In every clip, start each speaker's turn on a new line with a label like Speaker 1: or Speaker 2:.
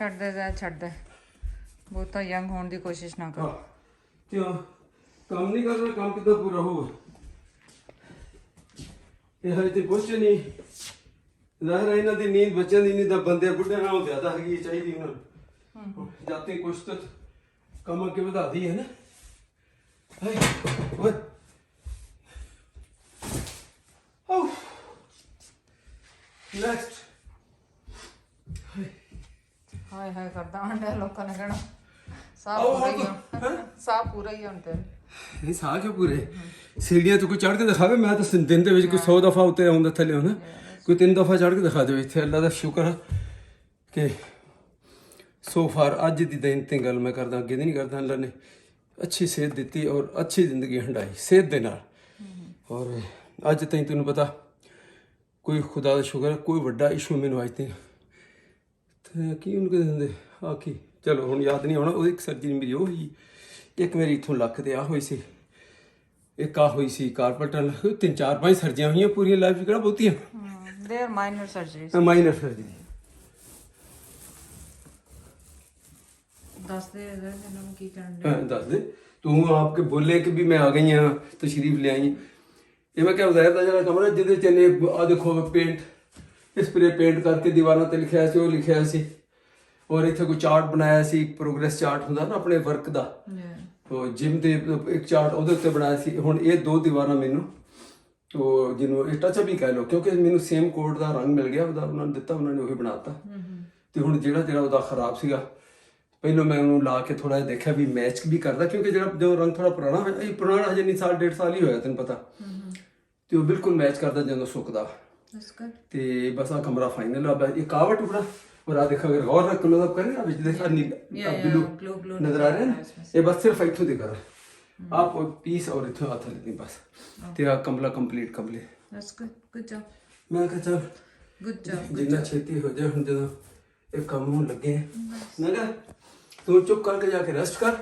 Speaker 1: ਛੱਡ ਦੇ ਜਾ ਛੱਡ ਦੇ ਬਹੁਤਾ ਯੰਗ ਹੋਣ ਦੀ ਕੋਸ਼ਿਸ਼ ਨਾ ਕਰ
Speaker 2: ਕਿਉਂ ਕੰਮ ਨਹੀਂ ਕਰਨਾ ਕੰਮ ਕਿੱਦਾਂ ਪੂਰਾ ਹੋਊਗਾ ਇਹ ਹਜੇ ਤੇ ਪਹੁੰਚੇ ਨਹੀਂ ਜ਼ਾਹਿਰ ਹੈ ਇਹਨਾਂ ਦੀ ਨੀਂਦ ਬੱਚਿਆਂ ਦੀ ਨੀਂਦ ਤਾਂ ਬੰਦੇ ਬੁੱਢੇ ਨਾਲੋਂ ਜ਼ਿਆਦਾ ਹੈਗੀ ਚਾਹੀਦੀ ਉਹਨਾਂ ਨੂੰ ਜਾਤੇ ਕੁਛ ਤਾਂ ਕੰਮ ਅੱਗੇ ਵਧਾਦੀ ਹੈ ਨਾ ਹਾਏ ਓਏ ਓ ਨੈਕਸਟ
Speaker 1: ਹਾਏ ਹਾਏ ਕਰਦਾ ਆਂਡੇ ਲੋਕਾਂ ਨੇ ਕਹਿਣਾ ਸਾਹ ਪੂਰਾ ਹੀ ਆ ਸਾਹ ਪੂਰਾ ਹੀ ਹੁਣ ਤੇ
Speaker 2: ਨਹੀਂ ਸਾਹ ਕਿਉਂ ਪੂਰੇ ਸੀੜੀਆਂ ਤੋਂ ਕੋਈ ਚੜ੍ਹ ਕੇ ਦਿਖਾਵੇ ਮੈਂ ਤਾਂ ਦਿਨ ਦੇ ਵਿੱਚ ਕੋਈ 100 ਦਫਾ ਉੱਤੇ ਆਉਂਦਾ ਥੱਲੇ ਹੁਣ ਕੋਈ 3 ਦਫਾ ਚੜ੍ਹ ਕੇ ਦਿਖਾ ਦਿਓ ਇੱਥੇ ਅੱਲਾ ਦਾ ਸ਼ੁਕਰ ਹੈ ਕਿ ਸੋ ਫਾਰ ਅੱਜ ਦੀ ਦਿਨ ਤੇ ਗੱਲ ਮੈਂ ਕਰਦਾ ਅੱਗੇ ਦੀ ਨਹੀਂ ਕਰਦਾ ਅੱਲਾ ਨੇ ਅੱਛੀ ਸਿਹਤ ਦਿੱਤੀ ਔਰ ਅੱਛੀ ਜ਼ਿੰਦਗੀ ਹੰਡਾਈ ਸਿਹਤ ਦੇ ਨਾਲ ਔਰ ਅੱਜ ਤਾਈਂ ਤੈਨੂੰ ਪਤਾ ਕੋਈ ਖੁਦਾ ਦਾ ਸ਼ੁਕਰ ਕੋਈ ਵੱਡਾ ਇਸ਼ੂ ਮੈਨੂੰ ਅੱਜ ਤਾਈਂ ਤੇ ਕੀ ਉਹਨੂੰ ਕਹਿੰਦੇ ਹੁੰਦੇ ਆ ਕੀ ਚਲੋ ਹੁਣ ਯਾਦ ਨਹੀਂ ਆਉਣਾ ਉਹ ਇੱਕ ਸਰਜਰੀ ਮੇਰੀ ਉਹ ਹੋਈ ਇੱਕ ਮੇਰੀ ਇੱਥੋਂ ਲੱਕ ਤੇ ਆ ਹੋਈ ਸੀ ਇੱਕ ਆ ਹੋਈ ਸੀ ਕਾਰਪੈਟਲ 3-4-5 ਸਰਜਰੀਆਂ ਹੋਈਆਂ ਪੂਰੀਆਂ ਲਾਈਫ 'ਚ ਕਿਹੜਾ ਬਹੁਤੀਆਂ
Speaker 1: there minor surgeries
Speaker 2: minor surgery
Speaker 1: दस दे इन्होंने की करना
Speaker 2: दस दे तू आपके बोले कि भी मैं आ गई हाँ तशरीफ ले आई ये मैं क्या उज़ैर का जरा कमरा जिदे चने आ देखो पेंट स्प्रे पेंट करके दीवारों ते लिखा सी वो लिखा सी और इत्थे कोई चार्ट बनाया सी प्रोग्रेस चार्ट हुंदा ना अपने वर्क दा तो जिम दे एक चार्ट ਉਹਦੇ ਉੱਤੇ ਬਣਾਇਆ ਸੀ ਹੁਣ ਇਹ ਦੋ ਦੀਵਾਰਾਂ ਮੈਨੂੰ तो ਜਿਹਨੂੰ ਇਹ ਟੱਚ ਵੀ ਕਹਿ ਲਓ ਕਿਉਂਕਿ ਮੈਨੂੰ ਸੇਮ ਕੋਡ ਦਾ ਰੰਗ ਮਿਲ ਗਿਆ ਉਹਦਾ ਉਹਨਾਂ ਨੇ ਦਿੱਤਾ ਉਹਨਾਂ ਨੇ ਉਹੀ ਬਣਾਤਾ ਤੇ ਹੁਣ ਜਿਹੜਾ ਉਹਦਾ ਖਰਾਬ ਸੀਗਾ ਪਹਿਲਾਂ ਮੈਂ ਉਹਨੂੰ ਲਾ ਕੇ ਥੋੜਾ ਜਿਹਾ ਦੇਖਿਆ ਵੀ ਮੈਚ ਵੀ ਕਰਦਾ ਕਿਉਂਕਿ ਜਿਹੜਾ ਜੋ ਰੰਗ ਥੋੜਾ ਪੁਰਾਣਾ ਹੈ ਇਹ ਪੁਰਾਣਾ ਹਜੇ ਨਹੀਂ ਸਾਲ 1.5 ਸਾਲ ਹੀ ਹੋਇਆ ਤੈਨੂੰ ਪਤਾ ਤੇ ਉਹ ਬਿਲਕੁਲ ਮੈਚ ਕਰਦਾ ਜਦੋਂ ਸੁੱਕਦਾ ਤੇ ਬਸ ਆ ਕਮਰਾ ਫਾਈਨਲ ਆ ਇਹ ਕਾਵਾ ਟੁਕੜਾ और आ देखो अगर गौर रख लो तब करें ना देखा ब्लू नजर आ रहे हैं ना ये बस सिर्फ इथों दिखा रहा आप पीस और इथों हाथ लेते बस तेरा कमला कंप्लीट कमले
Speaker 1: गुड जॉब
Speaker 2: मैं कहा चल
Speaker 1: गुड जॉब
Speaker 2: जितना छेती हो जाए हम ਜਦੋਂ ਇਹ ਕੰਮ ਨੂੰ ਲੱਗੇ ਮੈਂ ਕਿਹਾ ਤੂੰ ਚੁੱਪ ਕਰਕੇ ਜਾ ਕੇ ਰੈਸਟ ਕਰ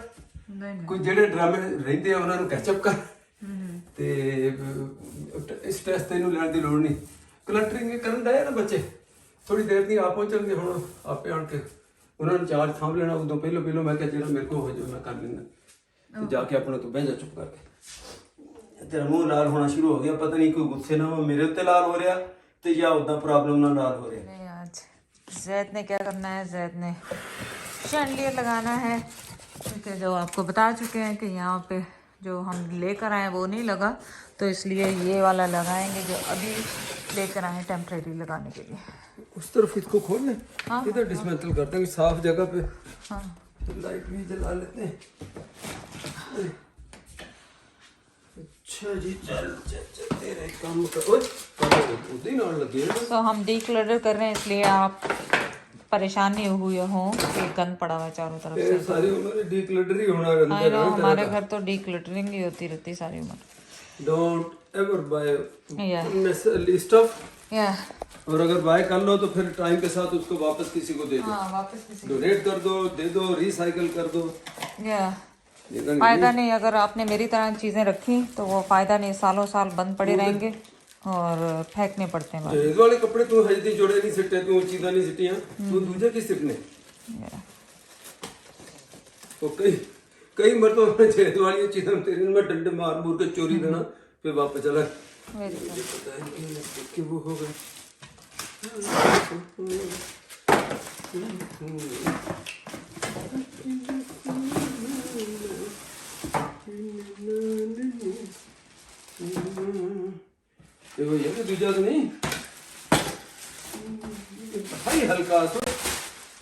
Speaker 2: ਕੋਈ ਜਿਹੜੇ ਡਰਾਮੇ ਰਹਿੰਦੇ ਆ ਉਹਨਾਂ ਨੂੰ ਕੈਚਅਪ ਕਰ ਤੇ ਸਟ੍ਰੈਸ ਤੈਨੂੰ ਲੈਣ ਦੀ ਲੋੜ ਨਹੀਂ ਕਲਟਰਿੰਗ ਕਰਨ ਦਾ ਨਾ ਬੱਚੇ थोड़ी देर नहीं आप पहुंचेंगे हम आपे आन के उन्होंने चार्ज थाम लेना उदों पहलो मैं क्या जो मेरे को हो जाए मैं कर लेना जाके अपने तो बह जा चुप करके तेरा मुंह लाल होना शुरू हो गया पता नहीं कोई गुस्से ना मेरे उत्ते लाल हो रहा तो या उदा प्रॉब्लम ना लाल हो रहा
Speaker 1: नहीं आज जैद ने क्या करना है जैद ने शैंडलियर लगाना है क्योंकि जो आपको बता चुके हैं कि यहाँ पे जो हम लेकर आए वो नहीं लगा तो इसलिए ये वाला लगाएंगे जो अभी लेकर आए टेम्परेरी लगाने के लिए
Speaker 2: उस तरफ इसको खोल ले इधर डिसमेंटल करते हैं साफ जगह पे
Speaker 1: हाँ
Speaker 2: तो लाइट भी जला लेते हैं अच्छा जी चल तेरे काम का उधर ही ना लगे
Speaker 1: तो हम डीक्लटर कर रहे हैं इसलिए आप परेशान नहीं हुए हों कि गंद पड़ा हुआ चारों तरफ से
Speaker 2: सारी उम्र डीक्लटर ही होना रहता
Speaker 1: है हमारे घर तो डीक्लटरिंग ही होती रहती सारी उम्र
Speaker 2: डोंट एवर बाय
Speaker 1: स्टफ
Speaker 2: और अगर बाय कर लो तो फिर टाइम के साथ उसको वापस किसी को दे दो
Speaker 1: वापस किसी
Speaker 2: डोनेट कर दो दे दो रिसाइकल कर दो
Speaker 1: फायदा नहीं अगर आपने मेरी तरह चीजें रखी तो वो फायदा नहीं सालों साल बंद पड़े रहेंगे और फेंकने पड़ते हैं
Speaker 2: इस वाले कपड़े तू हल्दी जोड़े नहीं सिट्टे तू चीज़ा नहीं सिटियां तू दूजे की सिटने तो कई मरतबा जेद वाली चीज़ें तेरे में डंडे मार मूर के चोरी देना फिर वापस चला पता है कि वो हो गए देखो ये तो दूजा तो नहीं भाई हल्का सा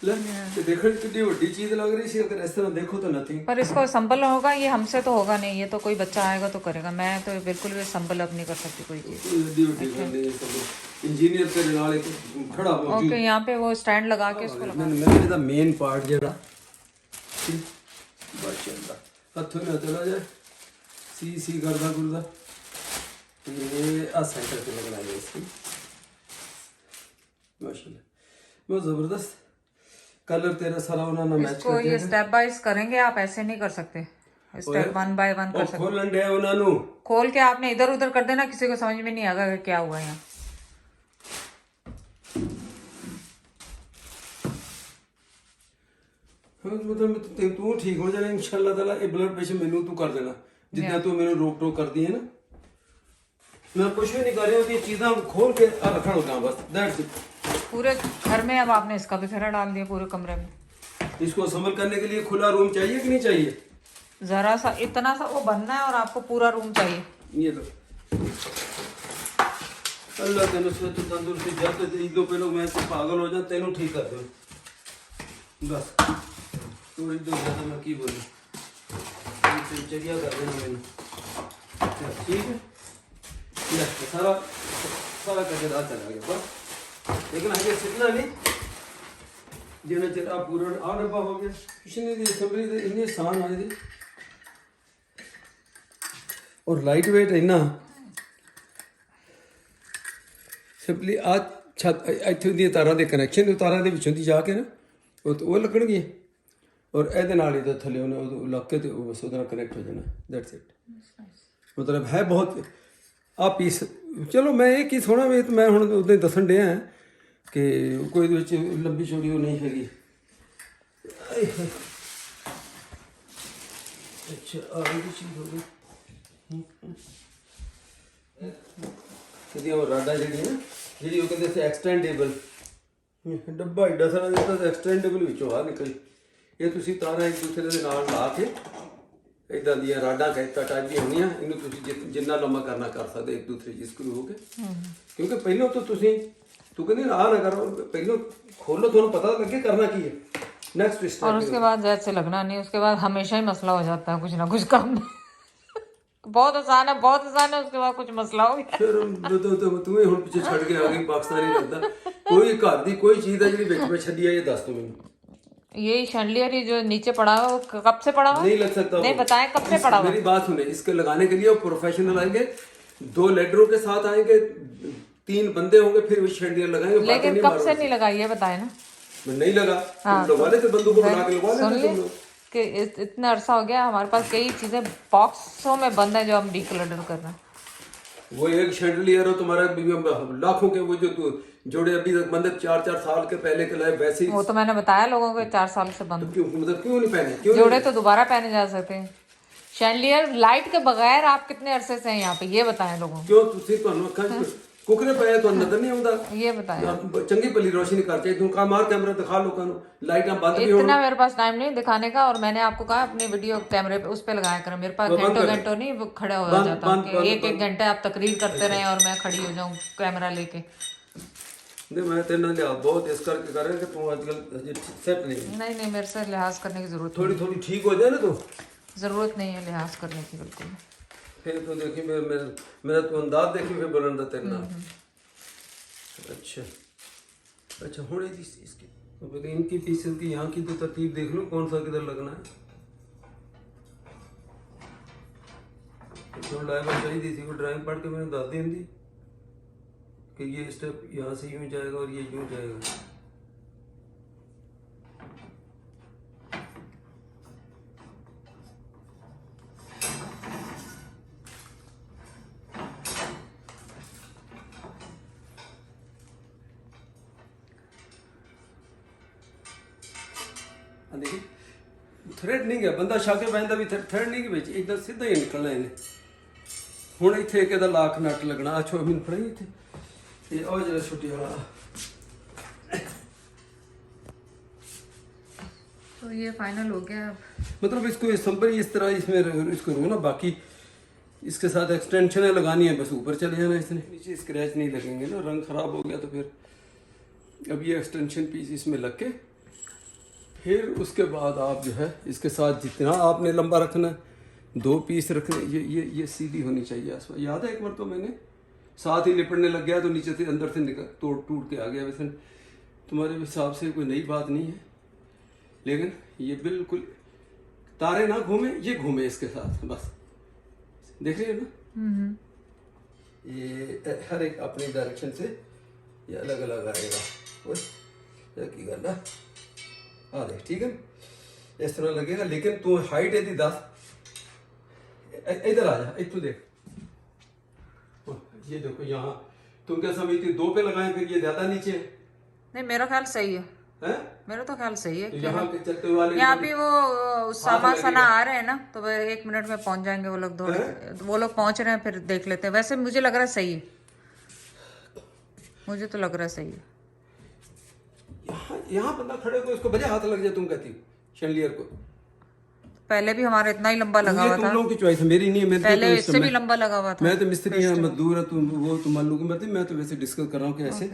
Speaker 2: देखो कितनी बड़ी चीज लग रही है अगर इस तरह देखो तो नथिंग
Speaker 1: पर इसको संभल होगा ये हमसे तो होगा नहीं ये तो कोई बच्चा आएगा तो करेगा मैं तो बिल्कुल भी संभल अब नहीं कर सकती कोई चीज
Speaker 2: इंजीनियर के नाल एक खड़ा मौजूद
Speaker 1: ओके यहाँ पे वो स्टैंड लगा के इसको लगा
Speaker 2: मैं ਇਹਦਾ ਮੇਨ ਪਾਰਟ ਜਿਹੜਾ ਬਚਦਾ ਹੱਥੋਂ ਨਾ ਚਲਾ ਜਾਏ ਸੀ ਕਰਦਾ ਗੁਰਦਾ ਇਹ ਆ ਸੈਂਟਰ ਤੇ ਲਗਣਾ ਹੈ इसकी माशाल्लाह बहुत जबरदस्त कलर तेरा सारा उन्होंने मैच
Speaker 1: इसको ये स्टेप बाय करेंगे आप ऐसे नहीं कर सकते स्टेप 1 बाय 1 कर सकते
Speaker 2: खोलन दे उन्होंने
Speaker 1: खोल के आपने इधर उधर कर देना किसी को समझ में नहीं आएगा कि क्या हुआ यहाँ
Speaker 2: मतलब तू ठीक हो जाना इंशाल्लाह ताला। ये ब्लड प्रेशर मैनू तू कर देना जितना तू मैंने रोक टोक कर दी है ना। मैं कुछ भी नहीं कर रही हूँ, ये चीज़ें खोल के रखना होगा बस, दैट्स इट।
Speaker 1: पूरे घर में अब आपने इसका भी फेरा डाल दिया पूरे कमरे में।
Speaker 2: इसको असेंबल करने के लिए खुला रूम चाहिए कि नहीं चाहिए?
Speaker 1: जरा सा इतना सा वो बनना है और आपको पूरा रूम चाहिए।
Speaker 2: ये लो, अल्लाह तेनों से तो तंदुरुस्ती जब ईदों पे लोग मैं से पागल हो जाए तेनों ठीक कर दो बस। तो ईदों ज़्यादा मैं की बोलूँ, चर्या कर देना मैंने, ठीक है। ये सारा सारा कचरा चला गया बस, लेकिन आगे सीखना नहीं जिन्हें चल आप पूरा आ डब्बा हो गया। किसी दी असेंबली दे इतने आसान आए थे और लाइट वेट है ना। सिंपली आज छत इत्थों दी तारां दे कनैक्शन तारां दे विचों दी जाके ना वो लगणगे और ਇਹਦੇ ਨਾਲ ही तो थले उन्हें लग के तो बस उधर कनेक्ट हो जाना, दैट्स इट। मतलब है बहुत आ पीस। चलो मैं एक ही थोड़ा मैं हुण उदे दसन डे हैं कि कोई विच लंबी चौड़ी वो नहीं हैगी। अच्छा आगे चीज हो गई ਇਹਦੀਆਂ ਰਾਡਾਂ ਜਿਹੜੀਆਂ ਜਿਹੜੀ ਉਹ ਕਹਿੰਦੇ ਸੀ ਐਕਸਟੈਂਡੇਬਲ ਡੱਬਾ ਏਡਾ ਸਾਰਾ ਦਿੱਤਾ ਤੇ ਐਕਸਟੈਂਡੇਬਲ ਵਿੱਚੋਂ ਆ ਨਿਕਲੀ। ਇਹ ਤੁਸੀਂ ਤਾਰਾਂ ਇੱਕ ਦੂਸਰੇ ਦੇ ਨਾਲ ਲਾ ਕੇ ਇਦਾਂ ਦੀਆਂ ਰਾਡਾਂ ਕਹਿਤਾ ਟਾਈਪ ਦੀਆਂ ਹੁੰਦੀਆਂ, ਇਹਨੂੰ ਤੁਸੀਂ ਜਿੰਨਾ ਲੰਮਾ ਕਰਨਾ ਕਰ ਸਕਦੇ ਇੱਕ ਦੂਸਰੇ ਚ ਸਕਰੂ ਹੋ ਕੇ। ਕਿਉਂਕਿ ਪਹਿਲਾਂ ਤੋਂ ਤੁਸੀਂ ਤੂੰ ਕਹਿੰਦੇ ਆ ਨਾ ਕਰੋ, ਪਹਿਲਾਂ खोलो ਤੁਹਾਨੂੰ पता लगे करना की है नेक्स्ट स्टेप।
Speaker 1: और उसके बाद जैसे लगना नहीं, उसके बाद हमेशा ही मसला हो जाता है कुछ ना कुछ काम में। बहुत आसान है, बहुत आसान है, उसके बाद कुछ मसला हो गया
Speaker 2: फिर तो तू हुण पिछे छड़ के आ गई पाकिस्तानी लगदा। कोई घर दी कोई चीज है ਜਿਹੜੀ ਵਿੱਚ में छड़ी है ये दस दो मैनू।
Speaker 1: ये शैंडलियर ही जो नीचे पड़ा हुआ वो कब से पड़ा हुआ
Speaker 2: नहीं लग सकता,
Speaker 1: नहीं बताएं कब से पड़ा हुआ।
Speaker 2: मेरी बात सुने, इसके लगाने के लिए वो प्रोफेशनल आएंगे, 2 लेडरों के साथ आएंगे, 3 बंदे होंगे, फिर वो शैंडलियर लगाएंगे।
Speaker 1: लेकिन कब से नहीं लगाई है बताए ना।
Speaker 2: नहीं लगा, तुम लगवा लेते बंदों को बुला के लगवा लेते तुम लोग।
Speaker 1: कि इतना अरसा हो गया हमारे पास कई चीजें बॉक्सों में बंद है जो हम डीक्लटर कर रहे हैं।
Speaker 2: वो एक शैंडलियर हो तुम्हारा लाखों के, वो जो तू जोड़े अभी तक बंदे 4-4 साल के पहले के लाए वैसे ही।
Speaker 1: वो तो मैंने बताया लोगों को 4 साल से बंद।
Speaker 2: क्यों मतलब क्यों नहीं पहने? क्यों
Speaker 1: जोड़े तो दोबारा पहने जा सकते हैं। शैंडलियर लाइट के बगैर आप कितने अरसे से हैं यहाँ पे ये बताएं लोगों को।
Speaker 2: क्यों तुसी तो कुकरे पे तो नजर नहीं आਉਂਦਾ?
Speaker 1: ये बताएं।
Speaker 2: चंगी भली रोशनी कर चाहिए, तू का मार कैमरा दिखा लोगों को, लाइटां बंद भी हो।
Speaker 1: इतना मेरे पास टाइम नहीं दिखाने का, और मैंने आपको कहा अपनी वीडियो कैमरे पे उस पे लगाया करें। मेरे पास घंटों नहीं वो खड़ा हो जाता कि एक घंटे आप तकरीर करते रहे और मैं खड़ी हो जाऊं कैमरा लेके।
Speaker 2: नहीं मैं तेरे नाल बहुत इस करके कर रहा कि तू आजकल सेट नहीं।
Speaker 1: नहीं मेरे से लिहाज करने की जरूरत
Speaker 2: थोड़ी ठीक हो जाए ना तो
Speaker 1: जरूरत नहीं है लिहाज करने की बिल्कुल।
Speaker 2: फिर तो देखी मेरा तो अंदाज देखी फिर बुलंद तेरे नाल। अच्छा हुण इसकी तो इनकी पीसेस की यहाँ की तो तरतीब देख लो कौन सा किधर लगना है। तो ड्राइंग चाहिए थी, वो ड्राइंग पढ़ के मैंने दस दी कि ये स्टेप यहाँ से यूं जाएगा और ये यूं जाएगा। देखिए थ्रेड नहीं गया बंदा शाके बहता भी थ्रेड नहीं गया एकदम सीधा ही निकलना इन्हें। हुण इत्थे एक लाख नट लगना। अच्छा मैनूं फड़ाई इत्थे ये और जरा छुट्टी वाला।
Speaker 1: तो ये फाइनल हो गया।
Speaker 2: मतलब इसको सिंपल इस तरह इसमें इसको ना, बाकी इसके साथ एक्सटेंशन लगानी है बस, ऊपर चले जाना इसने, नीचे स्क्रैच नहीं लगेंगे ना, रंग खराब हो गया तो फिर अब ये एक्सटेंशन पीस इसमें लग के फिर उसके बाद आप जो है इसके साथ जितना आपने लंबा रखना 2 पीस रखने, ये सीधी होनी चाहिए आसपास। याद है एक बार तो मैंने साथ ही लिपटने लग गया तो नीचे से अंदर से निकल टूट के आ गया। वैसे तुम्हारे हिसाब से कोई नई बात नहीं है, लेकिन ये बिल्कुल तारे ना घूमे, ये घूमे इसके साथ बस। देख रहे हो ना ये हर एक अपनी डायरेक्शन से ये अलग अलग आएगा। की गल है हाँ देख ठीक है इस तरह लगेगा। लेकिन तू हाइट है 10 इधर आ जा, एक तू देख ये देखो यहाँ तुम क्या समझती 2 पे लगाए फिर ये ज्यादा नीचे है।
Speaker 1: नहीं मेरा ख्याल सही है।
Speaker 2: हैं?
Speaker 1: मेरा तो ख्याल सही है।
Speaker 2: यहाँ के चलते वाले
Speaker 1: यहाँ भी वो सामा सना आ रहे हैं ना, तो वह 1 मिनट में पहुंच जाएंगे वो लोग। वो लोग पहुंच रहे हैं, फिर देख लेते हैं। वैसे मुझे लग रहा है सही है, मुझे तो लग रहा है सही है।
Speaker 2: यहाँ बंदा खड़े को इसको बजे हाथ लग जाए, तुम कहती हो शैंडलियर को।
Speaker 1: पहले भी हमारा इतना ही लंबा लगा हुआ
Speaker 2: तुम
Speaker 1: था,
Speaker 2: लोगों की चॉइस है, मेरी नहीं है। मेरे
Speaker 1: पहले
Speaker 2: तो
Speaker 1: इससे भी लंबा लगा हुआ था।
Speaker 2: मैं तो मिस्त्री है, मजदूर है, तुम वो तुम मान लो कि मैं तो वैसे डिस्कस कर रहा हूँ कि ऐसे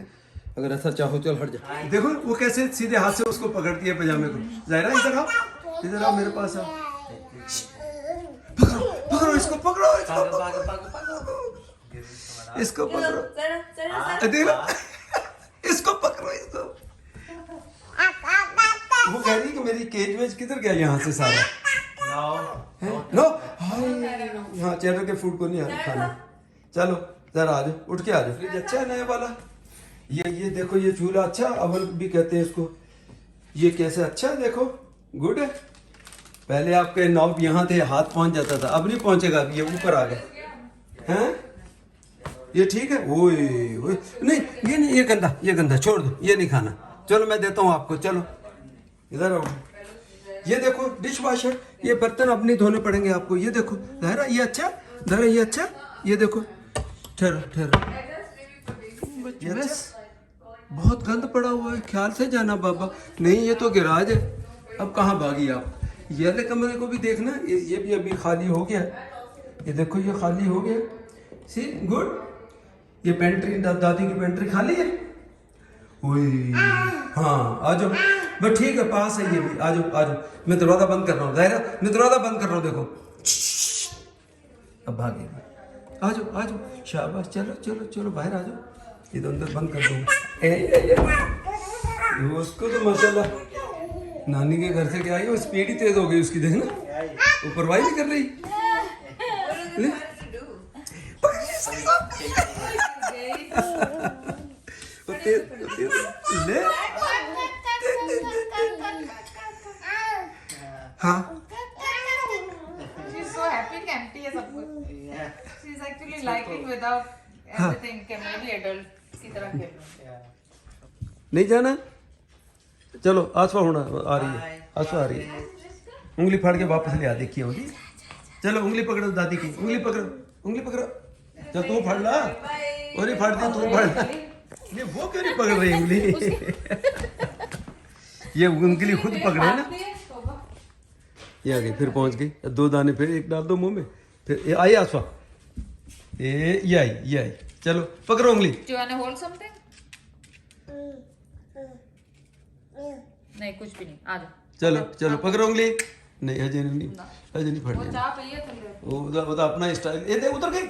Speaker 2: अगर ऐसा चाहो चल हट जा। देखो वो कैसे सीधे हाथ से उसको पकड़ती है पजामे को। जायरा इधर आओ, इधर आओ मेरे पास आओ। पकड़ो पकड़ो इसको, पकड़ो इसको, इसको पकड़ो, देखो इसको पकड़ो इसको। वो कह रही है कि मेरी केज वेज किधर गया यहाँ से सारा। नो हाँ चैनल के फूड को नहीं आ रहा खाना। चलो जरा आ जाओ, उठ के आ जाओ। फ्रिज अच्छा है नया वाला। ये देखो, ये चूल्हा अच्छा, अवन भी कहते हैं इसको। ये कैसे अच्छा है, देखो गुड है। पहले आपके नॉब यहाँ थे, हाथ पहुंच जाता था, अब नहीं पहुंचेगा, अब ये ऊपर आ गए हैं। ये ठीक है। ओए ओए नहीं, ये नहीं, ये गंदा छोड़ दो, ये नहीं खाना। चलो मैं देता हूँ आपको, चलो इधर आओ। ये देखो डिश वॉशर, ये बर्तन अब नहीं धोने पड़ेंगे आपको। ये देखो जहरा, ये अच्छा जहरा, ये अच्छा, ये देखो। ठहरो ठहरो, यस बहुत गंद पड़ा हुआ है, ख्याल से जाना बाबा। नहीं ये तो गिराज है। अब कहाँ भागी आप? ये वाले कमरे को भी देखना, ये भी अभी खाली हो गया। ये देखो ये खाली हो गया, सी गुड। ये पेंट्री, दादी की पेंट्री खाली है। ओए हाँ आ जाओ, बस ठीक है, पास है ये भी। आ जाओ आ जाओ, मैं दरवाजा बंद कर रहा हूँ दायरा, मैं दरवाजा बंद कर रहा हूँ। देखो अब भागेगी। आ जाओ आ जाओ, शाबाश, चलो चलो चलो बाहर आ जाओ। इधर अंदर बंद कर दूंगा। उसको तो माशाल्लाह नानी के घर से क्या आई, वो स्पीड ही तेज हो गई उसकी, देखना वो परवाही नहीं कर रही। ले ले हाँ
Speaker 1: She's so happy कि empty है सब कुछ। She's actually liking without everything कि मैं भी adult की तरह खेलूं।
Speaker 2: नहीं जाना, चलो आसफा होना आ रही है, आसफा आ रही है। उंगली फाड़ के वापस ले आ, देखिए होगी। चलो उंगली पकड़ो दादी की, उंगली पकड़ो, उंगली पकड़ो। चल तू फाड़ ला, और नहीं फाड़ दी तू फाड़ ला। ये वो क्यों नहीं पकड़ रही उंगली? ये उंगली खुद पकड़े ना। ये आ गई, फिर पहुंच गई। 2 दाने फिर एक डाल दो मुंह में, फिर ये आई आसफा। ये आई। चलो पकड़ो उंगली।
Speaker 1: Do you wanna hold something? नहीं कुछ भी नहीं, आ जाओ।
Speaker 2: चलो चलो पकड़ो उंगली। नहीं अजय नहीं फट
Speaker 1: वो चाय पिए थोड़े।
Speaker 2: वो बता अपना स्टाइल। ये देख उतर गई।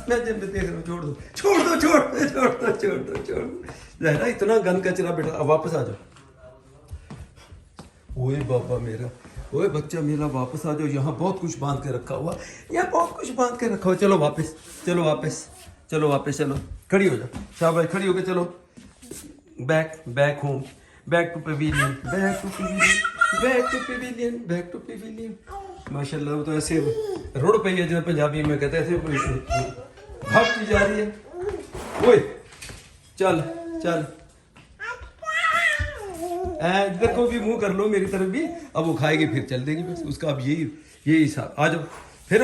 Speaker 2: मैं जब देख रहा हूँ, छोड़ दो जहरा, इतना गंद कचरा बेटा। अब वापस आ जाओ। ओए बाबा मेरा, ओए बच्चा मेरा, वापस आ जाओ। यहाँ बहुत कुछ बांध के रखा हुआ, यहाँ बहुत कुछ बांध के रखा हुआ। चलो वापस, चलो खड़ी हो जाओ, शाबाश, खड़ी होके चलो। Back home, back to pavilion. माशाल्लाह वो तो ऐसे रोड पे ही है, जो पंजाबी में कहते हैं, ऐसे भागती जा रही है। ओए चल इधर को भी मुंह कर लो, मेरी तरफ भी। अब वो खाएगी फिर चल देगी, बस उसका अब यही हिसाब। आ जाओ फिर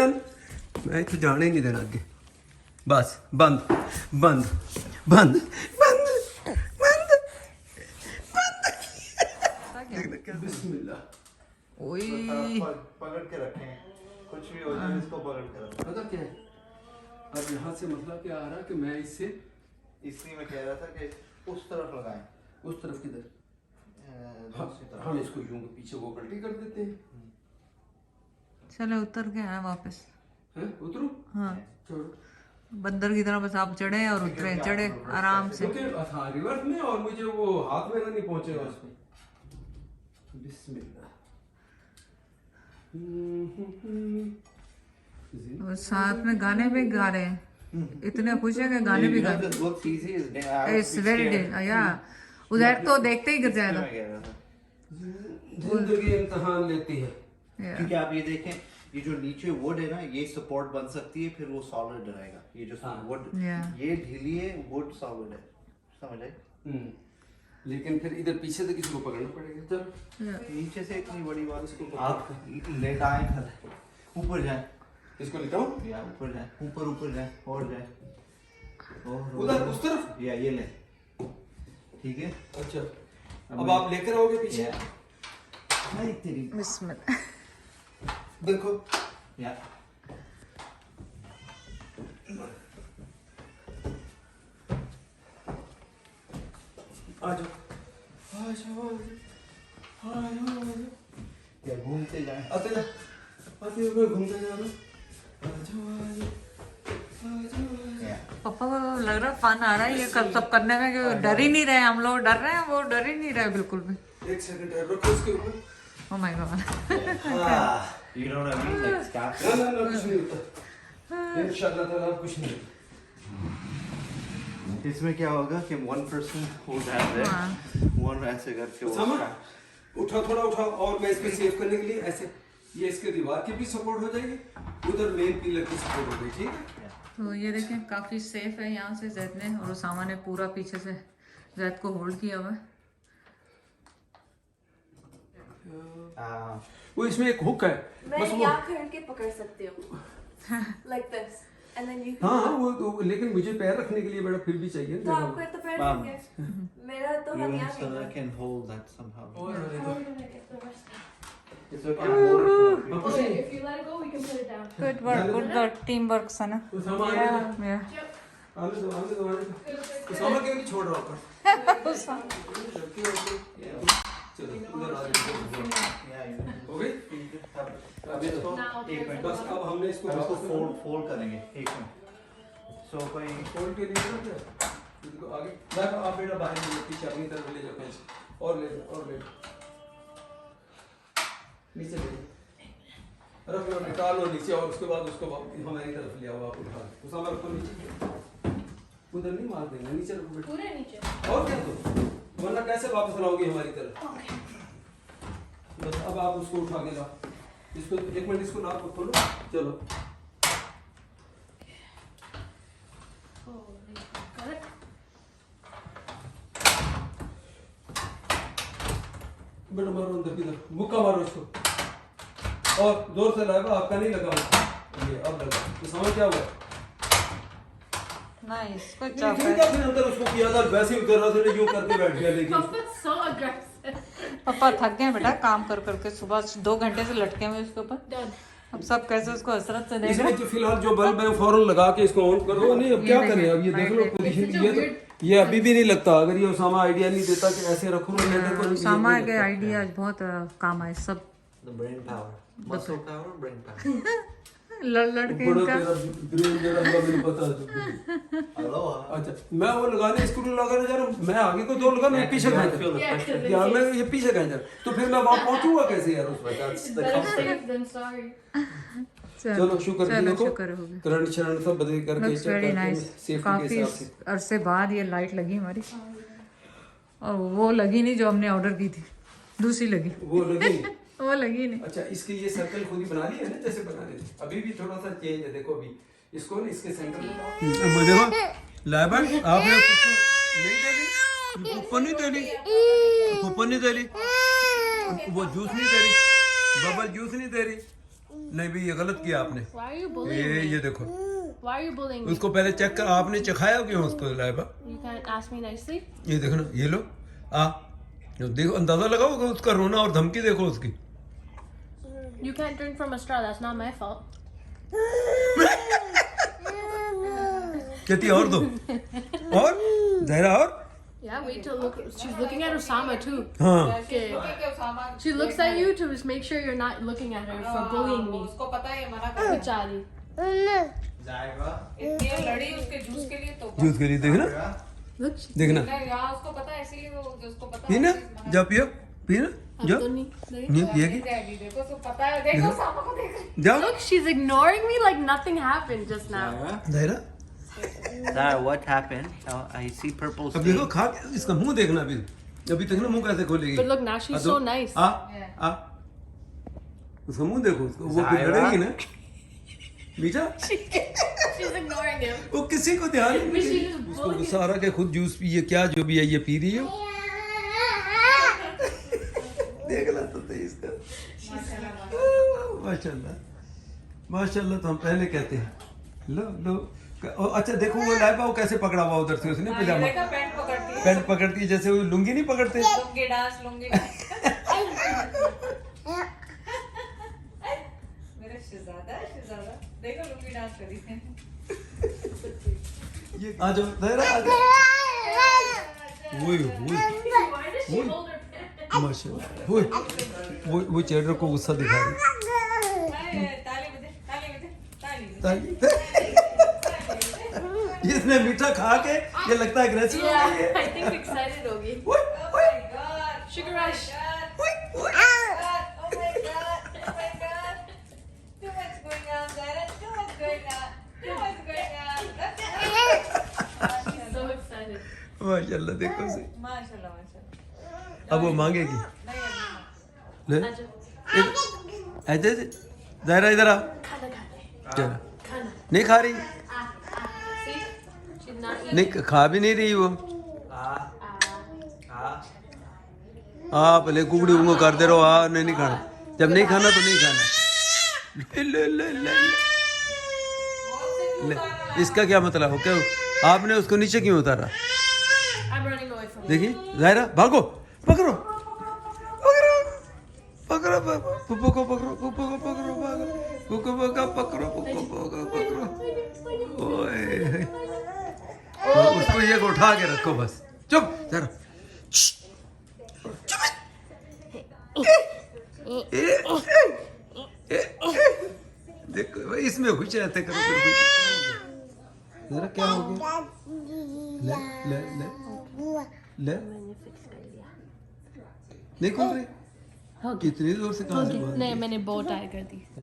Speaker 2: मैं तो जाने नहीं देना आगे। बस बंद। बिस्मिल्लाह।
Speaker 1: ओए
Speaker 3: पकड़ के रखें, कुछ भी हो जाए इसको पकड़ के रखें।
Speaker 2: पता क्या है, अब यहाँ से मसला क्या आ रहा है कि मैं इससे,
Speaker 3: इसलिए मैं कह रहा था कि उस तरफ लगाएं।
Speaker 2: उस तरफ किधर?
Speaker 3: दूसरी तरफ।
Speaker 2: हम इसको यूं के पीछे वो पलटी कर देते हैं।
Speaker 1: चलो उतर के आए वापस।
Speaker 2: हैं उतरो।
Speaker 1: हाँ
Speaker 2: छोड़ो।
Speaker 1: बंदर की तरह बस आप चढ़े और उतरे, चढ़े आराम से।
Speaker 2: क्योंकि हाँ रिवर्स में, और मुझे वो हाथ में नहीं पहुंचेगा उसमें। बिस्मिल्लाह।
Speaker 1: और साथ में गाने भी गा रहे हैं, इतने खुश है कि गाने भी गा रहे हैं। इट्स वेरी या उधर तो देखते ही गिर जाएगा।
Speaker 2: जिंदगी इम्तिहान लेती है।
Speaker 3: क्योंकि आप ये देखें, ये जो नीचे वुड है ना, ये सपोर्ट बन सकती है, फिर वो सॉलिड रहेगा। ये जो वुड, ये ढीली है, वुड सॉलिड है, समझ आए?
Speaker 2: लेकिन फिर इधर पीछे से किसी को पकड़ना पड़ेगा। चलो
Speaker 3: नीचे से इतनी बड़ी बात उसको आप लेट आए ऊपर जाए,
Speaker 2: इसको लेता हूँ
Speaker 3: या ऊपर जाए, ऊपर जाए और जाए, और
Speaker 2: उधर उस तरफ।
Speaker 3: या ये ले, ठीक है।
Speaker 2: अच्छा अब आप लेकर आओगे पीछे।
Speaker 3: नहीं तेरी
Speaker 1: बिस्मिल्लाह।
Speaker 2: देखो
Speaker 3: या
Speaker 2: आ जाओ आ जाओ आ जाओ।
Speaker 3: या घूमते जाए,
Speaker 2: आते जा आते हुए घूमते जाना। आ जाओ आ जाओ आ जाओ।
Speaker 3: या
Speaker 1: पापा को लग रहा फन आ रहा है ये सब करने में, कि डर ही नहीं रहे हम लोग, डर रहे हैं वो डर ही नहीं रहे बिल्कुल भी।
Speaker 2: एक सेकंड रखो उसके ऊपर।
Speaker 1: Oh my God.
Speaker 3: you know what I mean, like scap.
Speaker 2: ना कुछ नहीं होता इंशाल्लाह ताला, कुछ नहीं होता।
Speaker 3: इसमें क्या होगा कि one person holds that there,
Speaker 1: हाँ।
Speaker 3: one ऐसे करके वो
Speaker 2: सामा
Speaker 3: scap.
Speaker 2: उठा थोड़ा उठाओ, और मैं इसको सेव करने के लिए ऐसे, ये इसके दीवार की भी सपोर्ट हो जाएगी, उधर मेन पिलर की सपोर्ट हो गई, ठीक है।
Speaker 1: तो ये देखें काफी सेफ है यहाँ से जैद ने, और उसामा ने पूरा पीछे से जैद को होल्ड किया हुआ है।
Speaker 2: वो इसमें एक हुक है
Speaker 4: मैं
Speaker 2: बस वो।
Speaker 4: यहाँ खड़ के पकड़ सकती हूँ, like this, and then you.
Speaker 2: हाँ हाँ वो तो, लेकिन मुझे पैर रखने के लिए बड़ा फिर भी चाहिए
Speaker 4: तो
Speaker 2: ना।
Speaker 4: आपको तो पैर
Speaker 3: Mom.
Speaker 4: होंगे, मेरा तो हम
Speaker 3: Even
Speaker 4: यहाँ
Speaker 3: so that I
Speaker 4: खड़े
Speaker 3: can hold that somehow. It's
Speaker 2: हाँ,
Speaker 3: okay, I'll hold it.
Speaker 2: कुछ नहीं।
Speaker 4: if you let it go, we can put it down.
Speaker 1: Good work, good work, team work Sana.
Speaker 2: Usama आने दो, आने दो, आने दो, आने दो। उसामा क्यों नहीं छोड़ रहा ऊपर? चलो उधर आ जाओ।
Speaker 3: Yeah, you
Speaker 2: हो गई? अब ये तो
Speaker 3: एक मिनट
Speaker 2: बस अब हमने इसको
Speaker 3: अब इसको
Speaker 2: वापस
Speaker 3: फोल्ड करेंगे, एक मिनट। सो कोई
Speaker 2: फोल्ड के लिए ना क्या? इसको आगे मैं आप बेटा बाहर ले लो, पीछे अपनी तरफ ले जाओ पेंच, और ले लो, और ले लो, नीचे ले लो, रख लो, निकाल लो नीचे, और उसके बाद उसको हमारी तरफ ले आओ, आप उठा लो। उसामा रखो नीचे, उधर नहीं मार देंगे, नीचे रखो बेटा।
Speaker 4: पूरे नीचे।
Speaker 2: और क्या तो, वरना कैसे वापस लाओगे हमारी तरफ। बस अब आप उसको उठा के लाओ, इसको एक मिनट, इसको नाप खोलो, चलो। बेटा मारो अंदर की तरफ, मुक्का मारो इसको, और जोर से लगा, आपका नहीं लगा, ये अब लगा। तो समझ क्या हुआ?
Speaker 1: नाइस, गुड
Speaker 2: नहीं,
Speaker 1: जॉब।
Speaker 2: फिर क्या फिर अंदर उसको किया था, वैसे ही उधर रहा था, यूं करके बैठ गया, लेकिन
Speaker 4: Papa's so aggressive.
Speaker 1: पापा थक गए बेटा काम कर करके, सुबह 2 घंटे से लटके हुए उसके ऊपर।
Speaker 4: Done.
Speaker 1: अब सब कैसे उसको हसरत से देगा।
Speaker 2: इसमें जो फिलहाल जो बल्ब है फौरन लगा के इसको ऑन करो। नहीं अब क्या करें, अब ये देख लो पोजीशन, ये तो ये अभी भी नहीं लगता। अगर ये उसामा आइडिया नहीं देता कि ऐसे रखो ना लेटर को,
Speaker 1: उसामा के आइडिया आज बहुत काम आए सब।
Speaker 3: the brain power, muscle power, brain power.
Speaker 1: लड़के
Speaker 2: बड़ा
Speaker 1: इनका
Speaker 2: तेरा ब्रेन जरा मुझे पता है।
Speaker 3: Aloha.
Speaker 2: अच्छा मैं वो लगाने स्क्रू लगाने जा रहा हूँ, मैं आगे को दो लगा, मैं पीछे कहाँ
Speaker 3: Feel
Speaker 2: जा
Speaker 3: the pressure.
Speaker 2: यार, मैं ये पीछे कहाँ जा, तो फिर मैं वहाँ पहुँचूंगा कैसे यार उसमें?
Speaker 3: That's the
Speaker 4: Better
Speaker 3: comfort.
Speaker 4: safe than sorry.
Speaker 2: चलो शुक्र
Speaker 1: चलो
Speaker 2: देखो
Speaker 1: शुक्र हो गया।
Speaker 2: करंट शरण सब बदल करके
Speaker 1: लुक्स वेरी नाइस।
Speaker 2: सेफ्टी के
Speaker 1: काफी
Speaker 2: हिसाब से
Speaker 1: अरसे बाद ये लाइट लगी हमारी, और वो लगी नहीं जो हमने ऑर्डर की थी, दूसरी लगी,
Speaker 2: वो लगी।
Speaker 1: वो लगी नहीं।
Speaker 2: अच्छा इसके ये सर्कल खुद ही बना लिए है ना, जैसे बना रहे थे। अभी भी थोड़ा सा चेंज है, देखो अभी इसको ना इसके सेंटर में लाओ। देखो लाइबन आपने नहीं देली, ऊपर नहीं देली, ऊपर नहीं देली, वो जूस नहीं दे रही, बबल जूस नहीं दे रही। नहीं भाई ये गलत किया आपने।
Speaker 4: Why are you bullying me?
Speaker 2: ये देखो,
Speaker 4: Why are you bullying me?
Speaker 2: उसको पहले चेक कर, आपने चखाया क्यों उसको Laiba?
Speaker 4: You can't ask me nicely.
Speaker 2: ये देखो ना, ये लो देखो, अंदाजा लगाओ उसका रोना और धमकी देखो उसकी।
Speaker 4: You can't drink from a straw. That's not my fault.
Speaker 2: कहती और दो, और जहरा और
Speaker 4: Yeah, wait till look. She's looking at Osama too.
Speaker 2: हाँ
Speaker 4: Okay. She looks at you to just make sure you're not looking at her for bullying me.
Speaker 1: उसको पता है ये मना कर
Speaker 4: Bichari.
Speaker 3: Zaira.
Speaker 1: इतनी लड़ी उसके जूस के लिए, तो
Speaker 2: जूस के लिए देखना,
Speaker 4: Look. She,
Speaker 2: देखना
Speaker 1: यहाँ उसको पता है, इसीलिए वो उसको पता
Speaker 2: पीना, जा पियो, पीना जा,
Speaker 4: Abduni.
Speaker 2: नहीं पिएगी,
Speaker 1: देखो उसको पता है, देखो उसामा को देखो।
Speaker 2: जाओ
Speaker 4: Look, she's ignoring me like nothing happened just now.
Speaker 2: Zahra.
Speaker 3: Zaira, what happened? I see purple
Speaker 2: अब देखो
Speaker 3: stain.
Speaker 2: खा के इसका मुंह देखना, अभी अभी देखना मुंह कैसे खोलेगी।
Speaker 4: But look, now she's so nice.
Speaker 2: आ उसका मुंह देखो, उसको वो फिर
Speaker 3: जायरा।
Speaker 2: लड़ेगी ना मीठा,
Speaker 4: She's ignoring him.
Speaker 2: वो किसी को ध्यान नहीं
Speaker 4: But she
Speaker 2: देती।
Speaker 4: just
Speaker 2: उसको
Speaker 4: bullied
Speaker 2: गुस्सा आ रहा कि खुद जूस पिए, क्या जो भी है ये पी रही है। देख ला तो इसका माशाल्लाह माशाल्लाह। तो हम पहले कहते हैं लो लो। अच्छा देखो वो लाइबा वो कैसे पकड़ा हुआ उधर से उसने पजामा पैंट पकड़ती है जैसे वो लुंगी नहीं पकड़ते।
Speaker 1: लुंगी डांस मेरा शहजादा देखो लुंगी डांस करी है।
Speaker 2: ये आ जाओ ज़ाहिरा आ जाओ। वही
Speaker 4: Why does she hold her pants?
Speaker 2: माशाल्लाह वो चेडर को गुस्सा दिखा रही।
Speaker 1: ताली बजे
Speaker 2: ताली इसने मीठा खा के ये लगता है अग्रेसिव हो गई है।
Speaker 4: Yeah, I think excited होगी. Sugar rush. So excited.
Speaker 2: माशाल्लाह देखो से
Speaker 1: माशाल्लाह
Speaker 2: अब वो मांगेगी। ले
Speaker 4: आजा.
Speaker 2: ऐसे ज़ाहिरा इधर आ।
Speaker 4: खाना खाते.
Speaker 2: चल
Speaker 4: खाना.
Speaker 2: नहीं खा रही
Speaker 4: See? She's not eating.
Speaker 2: नहीं खा भी नहीं रही वो। आप भले कुकड़ी उंगो कर दे रहो नहीं खाना। जब नहीं खाना तो नहीं खाना। ले ले ले ले ले इसका क्या मतलब हो क्या आपने उसको नीचे क्यों उतारा?
Speaker 4: I'm running away from her.
Speaker 2: देखिए ज़ाहिरा भागो पकड़ो पकड़ो पकड़ो पुप्पो को पकड़ो पुप्पो को पकड़ो पुप्पो को पकड़ो पुप्पो को पकड़ो। ओए उसको ये को उठा के रखो बस। चुप जरा देखो इसमें खुश रहते करो जरा क्या हो गया। ले ले ले ले नहीं खोल रही कितनी जोर से कहाँ से
Speaker 4: नहीं मैंने बहुत टाई कर दी.